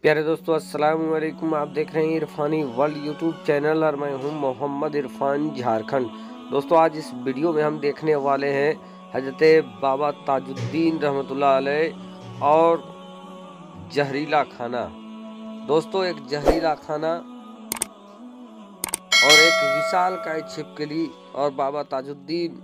प्यारे दोस्तों, अस्सलाम वालेकुम। आप देख रहे हैं इरफानी वर्ल्ड यूट्यूब चैनल और मैं हूं मोहम्मद इरफान झारखंड। दोस्तों, आज इस वीडियो में हम देखने वाले हैं हजरत बाबा ताजुद्दीन रहमतुल्लाह अलैह और जहरीला खाना। दोस्तों, एक जहरीला खाना और एक विशाल काय छिपकली और बाबा ताजुद्दीन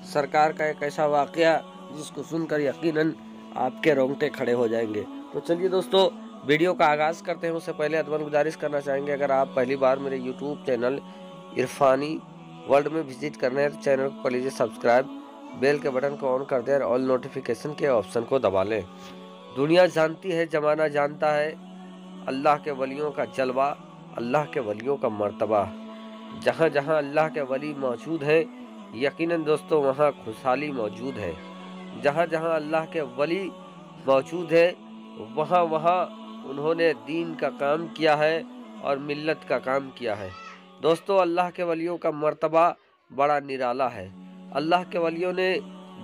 सरकार का एक ऐसा वाकया जिसको सुनकर यकीनन आपके रोंगटे खड़े हो जाएंगे। तो चलिए दोस्तों, वीडियो का आगाज़ करते हैं। उससे पहले अदबन गुजारिश करना चाहेंगे, अगर आप पहली बार मेरे यूट्यूब चैनल इरफानी वर्ल्ड में विजिट करने हैं तो चैनल को कर लीजिए सब्सक्राइब, बेल के बटन को ऑन कर दें और ऑल नोटिफिकेशन के ऑप्शन को दबा लें। दुनिया जानती है, ज़माना जानता है, अल्लाह के वलियों का जलवा, अल्लाह के वलियों का मर्तबा। जहाँ जहाँ अल्लाह के वली मौजूद हैं, यकीनन दोस्तों वहाँ खुशहाली मौजूद है। जहाँ जहाँ अल्लाह के वली मौजूद है, वहाँ वहाँ उन्होंने दीन का काम किया है और मिल्लत का काम किया है। दोस्तों, अल्लाह के वलियों का मर्तबा बड़ा निराला है। अल्लाह के वलियों ने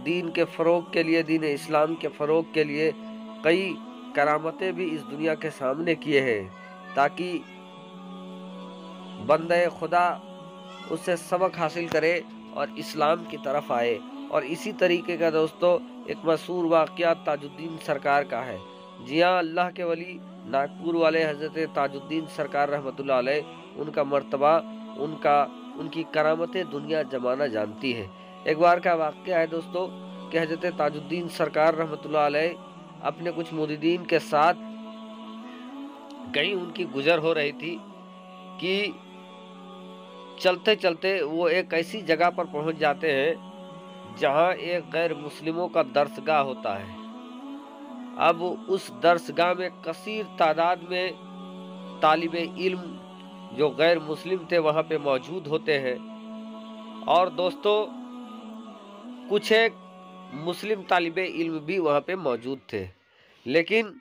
दीन के फ़रोग़ के लिए, दीन इस्लाम के फ़रोग़ के लिए कई करामतें भी इस दुनिया के सामने किए हैं, ताकि बंदे खुदा उससे सबक हासिल करे और इस्लाम की तरफ आए। और इसी तरीके का दोस्तों एक मशहूर वाक़या ताजुद्दीन सरकार का है। जी हाँ, अल्लाह के वली नागपुर वाले हज़रत ताजुद्दीन सरकार रहमतुल्लाह अलैह, उनका मर्तबा, उनकी करामतें दुनिया ज़माना जानती है। एक बार का वाक़या है दोस्तों कि हज़रत ताजुद्दीन सरकार रहमतुल्लाह अलैह अपने कुछ मुरीदीन के साथ कहीं उनकी गुजर हो रही थी कि चलते चलते वो एक ऐसी जगह पर पहुंच जाते हैं जहां एक गैर मुस्लिमों का दरसगाह होता है। अब उस दरसगाह में कसीर तादाद में तालिबे इल्म जो गैर मुस्लिम थे वहां पे मौजूद होते हैं, और दोस्तों कुछ एक मुस्लिम तालिबे इल्म भी वहां पे मौजूद थे। लेकिन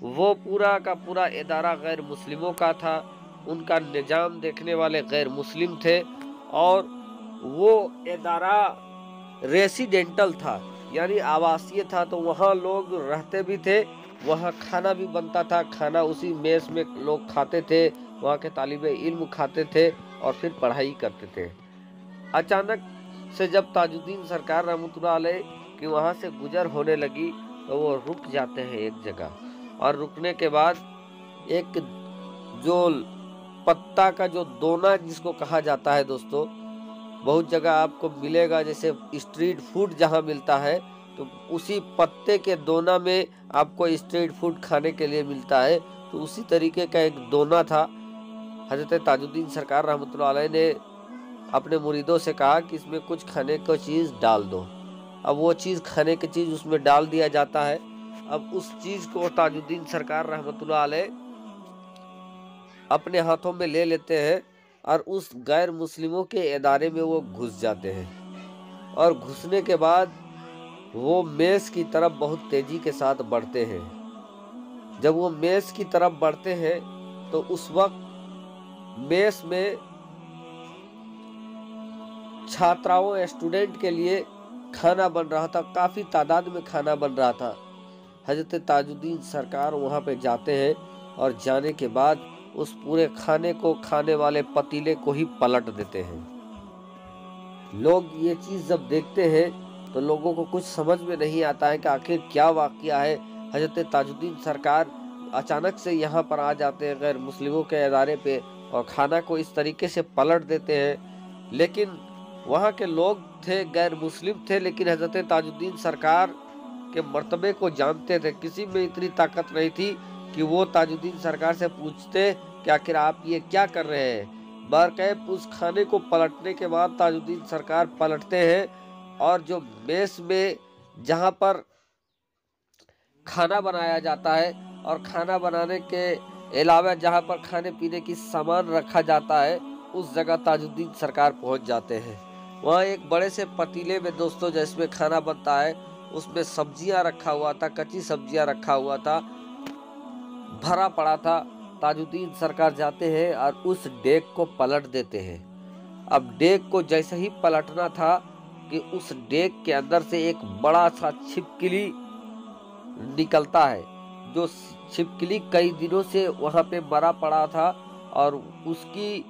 वो पूरा का पूरा इदारा गैर मुस्लिमों का था, उनका निज़ाम देखने वाले गैर मुस्लिम थे, और वो इदारा रेसिडेंटल था, यानी आवासीय था। तो वहाँ लोग रहते भी थे, वहाँ खाना भी बनता था, खाना उसी मेस में लोग खाते थे, वहाँ के तालिबे इल्म खाते थे और फिर पढ़ाई करते थे। अचानक से जब ताजुद्दीन सरकार रहमतुल्लाह अलैह की वहाँ से गुजर होने लगी तो वो रुक जाते हैं एक जगह, और रुकने के बाद एक जो पत्ता का जो दोना जिसको कहा जाता है दोस्तों, बहुत जगह आपको मिलेगा, जैसे स्ट्रीट फूड जहाँ मिलता है तो उसी पत्ते के दोना में आपको स्ट्रीट फूड खाने के लिए मिलता है। तो उसी तरीके का एक दोना था। हज़रत ताजुद्दीन सरकार रहमतुल्लाह अलैह ने अपने मुरीदों से कहा कि इसमें कुछ खाने को चीज़ डाल दो। अब वो चीज़, खाने की चीज़ उसमें डाल दिया जाता है। अब उस चीज़ को ताजुद्दीन सरकार रहमतुल्लाह अलैह अपने हाथों में ले लेते हैं और उस गैर मुस्लिमों के इदारे में वो घुस जाते हैं, और घुसने के बाद वो मेस की तरफ बहुत तेज़ी के साथ बढ़ते हैं। जब वो मेस की तरफ बढ़ते हैं तो उस वक्त मेस में छात्राओं, स्टूडेंट के लिए खाना बन रहा था, काफ़ी तादाद में खाना बन रहा था। हज़रत ताजुद्दीन सरकार वहाँ पे जाते हैं और जाने के बाद उस पूरे खाने को, खाने वाले पतीले को ही पलट देते हैं। लोग ये चीज़ जब देखते हैं तो लोगों को कुछ समझ में नहीं आता है कि आखिर क्या वाक़या है। हज़रत ताजुद्दीन सरकार अचानक से यहाँ पर आ जाते हैं गैर मुस्लिमों के इदारे पे और खाना को इस तरीके से पलट देते हैं। लेकिन वहाँ के लोग थे, गैर मुस्लिम थे, लेकिन हज़रत ताजुद्दीन सरकार के मर्तबे को जानते थे। किसी में इतनी ताकत नहीं थी कि वो ताजुद्दीन सरकार से पूछते कि आखिर आप ये क्या कर रहे हैं। बाकायदा उस खाने को पलटने के बाद ताजुद्दीन सरकार पलटते हैं, और जो मेस में जहाँ पर खाना बनाया जाता है और खाना बनाने के अलावा जहाँ पर खाने पीने की सामान रखा जाता है, उस जगह ताजुद्दीन सरकार पहुँच जाते हैं। वहाँ एक बड़े से पतीले में दोस्तों जिसमें खाना बनता है, उसमें सब्जियां रखा हुआ था, कच्ची सब्जियां रखा हुआ था, भरा पड़ा था। ताजुद्दीन सरकार जाते हैं और उस डेग को पलट देते हैं। अब डेग को जैसे ही पलटना था कि उस डेग के अंदर से एक बड़ा सा छिपकली निकलता है, जो छिपकली कई दिनों से वहाँ पे मरा पड़ा था और उसकी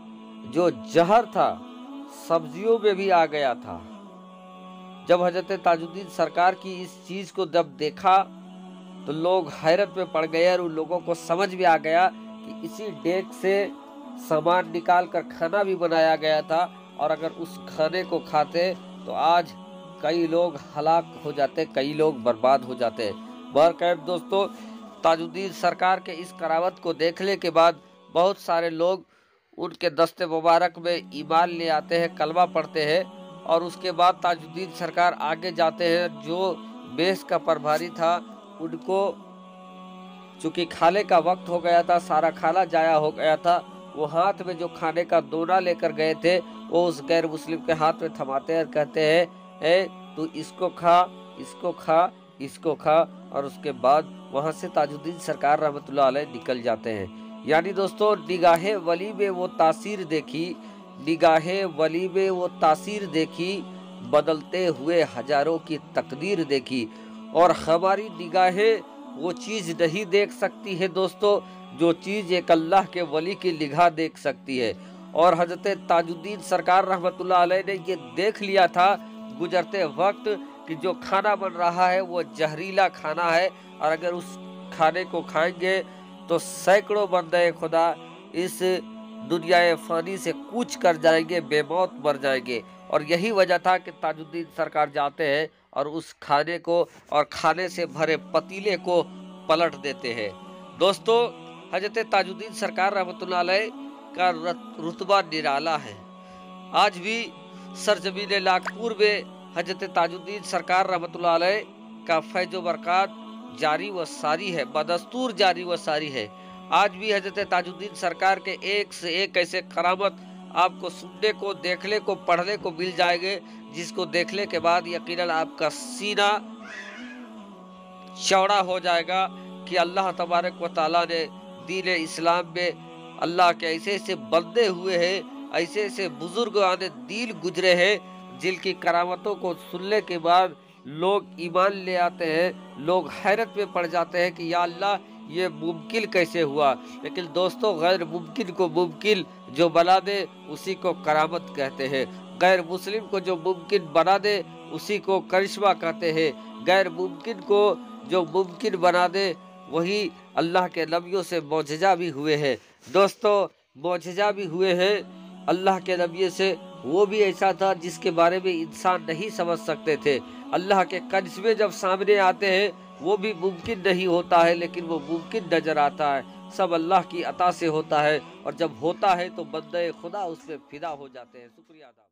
जो जहर था सब्जियों में भी आ गया था। जब हजरत ताजुद्दीन सरकार की इस चीज को जब देखा तो लोग हैरत में पड़ गए और उन लोगों को समझ में आ गया कि इसी डेक से सामान निकाल कर खाना भी बनाया गया था और अगर उस खाने को खाते तो आज कई लोग हलाक हो जाते, कई लोग बर्बाद हो जाते। बहरकैफ दोस्तों, ताजुद्दीन सरकार के इस करावत को देखने के बाद बहुत सारे लोग उनके दस्ते मुबारक में ईमान ले आते हैं, कलमा पढ़ते हैं और उसके बाद ताजुद्दीन सरकार आगे जाते हैं। जो बेस का प्रभारी था उनको चूंकि खाने का वक्त हो गया था, सारा खाना जाया हो गया था, वो हाथ में जो खाने का दोना लेकर गए थे वो उस गैर मुस्लिम के हाथ में थमाते हैं और कहते हैं, ए तू इसको खा, इसको खा, इसको खा। और उसके बाद वहां से ताजुद्दीन सरकार रहमतुल्लाह अलैह निकल जाते हैं। यानी दोस्तों, निगाहे वली में वो तासीर देखी, निगाहे वली में वो तासीर देखी, बदलते हुए हजारों की तकदीर देखी। और हमारी निगाहें वो चीज नहीं देख सकती है दोस्तों जो चीज एक अल्लाह के वली की निगाह देख सकती है। और हजरत ताजुद्दीन सरकार रहमतुल्लाह अलैह ने ये देख लिया था गुजरते वक्त कि जो खाना बन रहा है वो जहरीला खाना है और अगर उस खाने को खाएंगे तो सैकड़ों बंदे खुदा इस दुनिया फानी से कूच कर जाएंगे, बेमौत मर जाएंगे। और यही वजह था कि ताजुद्दीन सरकार जाते हैं और उस खाने को और खाने से भरे पतीले को पलट देते हैं। दोस्तों, हजरत ताजुद्दीन सरकार रहमतुल्लाह अलैह का रुतबा निराला है। आज भी सरजमीन लाखपुर में हजरत ताजुद्दीन सरकार रहमतुल्लाह अलैह का फैज़ व बरक़ात जारी व सारी है, बदस्तूर जारी व सारी है। आज भी हजरत ताजुद्दीन सरकार के एक से एक ऐसे करामत आपको सुनने को, देखने को, पढ़ने को मिल जाएंगे जिसको देखने के बाद यकीनन आपका सीना चौड़ा हो जाएगा कि अल्लाह तबारक व तआला ने दीन इस्लाम में अल्लाह के ऐसे ऐसे बंदे हुए हैं, ऐसे ऐसे बुजुर्ग आने दीन गुजरे हैं जिनकी करामतों को सुनने के बाद लोग ईमान ले आते हैं, लोग हैरत में पड़ जाते हैं कि या अल्लाह ये मुमकिन कैसे हुआ। लेकिन दोस्तों, गैर मुमकिन को मुमकिन जो बना दे उसी को करामत कहते हैं। गैर मुस्लिम को जो मुमकिन बना दे उसी को करिश्मा कहते हैं। गैर मुमकिन को जो मुमकिन बना दे वही अल्लाह के नबियों से मौजज़ा भी हुए हैं। दोस्तों, मौजज़ा भी हुए हैं अल्लाह के नबी से। वो भी ऐसा था जिसके बारे में इंसान नहीं समझ सकते थे। अल्लाह के करिश्मे जब सामने आते हैं वो भी मुमकिन नहीं होता है, लेकिन वो मुमकिन नजर आता है। सब अल्लाह की अता से होता है और जब होता है तो बंदे खुदा उस पर फिदा हो जाते हैं। शुक्रिया अदा।